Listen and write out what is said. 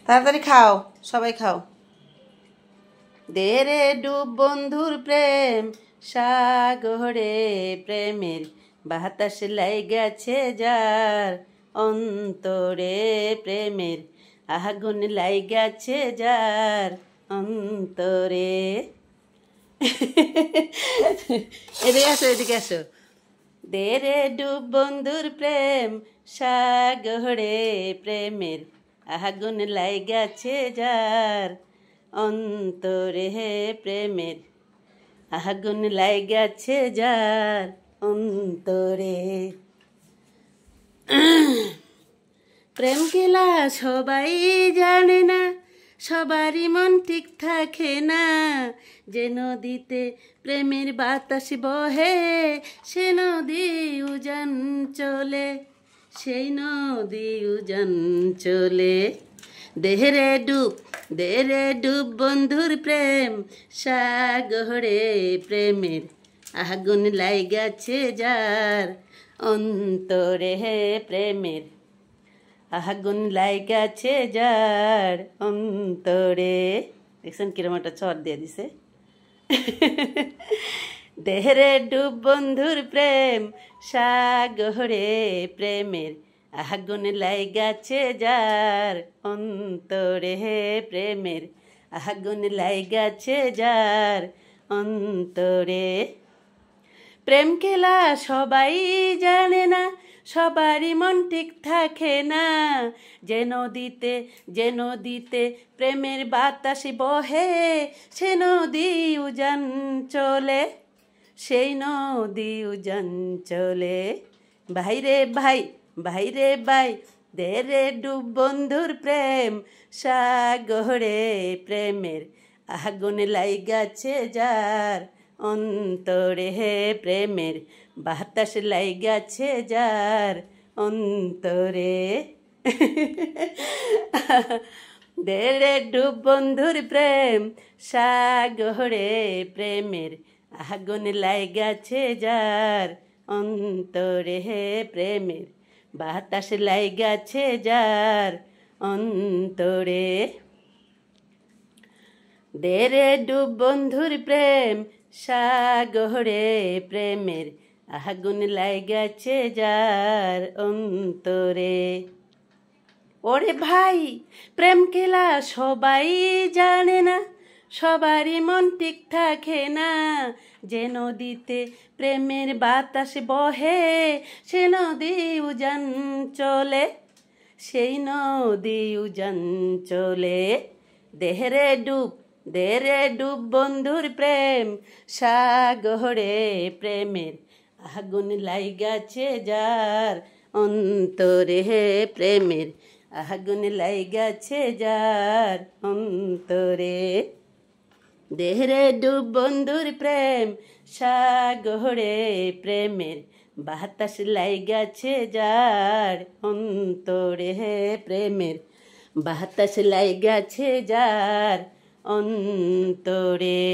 তাড়াতাড়ি খাও, সবাই খাও। দে রে ডুব বন্ধুর প্রেম সাগরে প্রেমের বাতাস লাইগাছে যার অন্তরে প্রেমের আগুন লাইগাছে যার অন্তরে। এদিকে আসো, এদিকে আসো। দে রে ডুব বন্ধুর প্রেম সাগরে প্রেমের আগুন লাইগাছে যার অন্তরে প্রেমের আগুন লাইগাছে যার অন্তরে। প্রেম খেলা সবাই জানে না, সবারই মন ঠিক থাকে না। যে নদীতে প্রেমের বাতাস বহে সে নদী উজান চলে, সেই নদী উজান চলে। দেহরে ডুব বন্ধুর প্রেম সাগরে প্রেমের আগুন লাইগাছে যার অন্তরে প্রেমের আগুন লাইগাছে যার অন্তরে। দেখছেন কিরম একটা চট দিয়ে দিছে। দেহরে ডুব বন্ধুর প্রেম সাগরে প্রেমের আগুন লাইগাছে যার অন্তরে প্রেমের আগুন লাইগাছে যার অন্তরে। প্রেম খেলা সবাই জানে না, সবারই মন ঠিক থাকে না। যে নদীতে প্রেমের বাতাস বহে সে নদী উজান চলে, সেই নদী উজান চলে। ভাইরে ভাই দে রে ডুব বন্ধুর প্রেম সাগরে প্রেমের আগুন লাইগাছে যার অন্তরে প্রেমের বাতাস লাইগাছে যার অন্তরে। দে রে ডুব বন্ধুর প্রেম সাগরে প্রেমের আগুন লাইগাছে যার অন্তরে প্রেমের বাতাস লাইগাছে যার অন্তরে। দে রে ডুব বন্ধুর প্রেম সাগরে প্রেমের আগুন লাইগাছে যার অন্তরে। ওরে ভাই প্রেম খেলা সবাই জানে না, সবারই মন ঠিক থাকে না। যে নদীতে প্রেমের বাতাস বহে সে নদী উজান চলে, সেই নদী উজান চলে। দে রে ডুব বন্ধুর প্রেম সাগরে প্রেমের আগুন লাইগাছে যার অন্তরে প্রেমের আগুন লাইগাছে যার অন্তরে। দে রে ডুব বন্ধুর প্রেম সাগরে প্রেমের বাতাস লাইগাছে যার অন্তরে প্রেমের বাতাস লাইগাছে যার অন্তরে।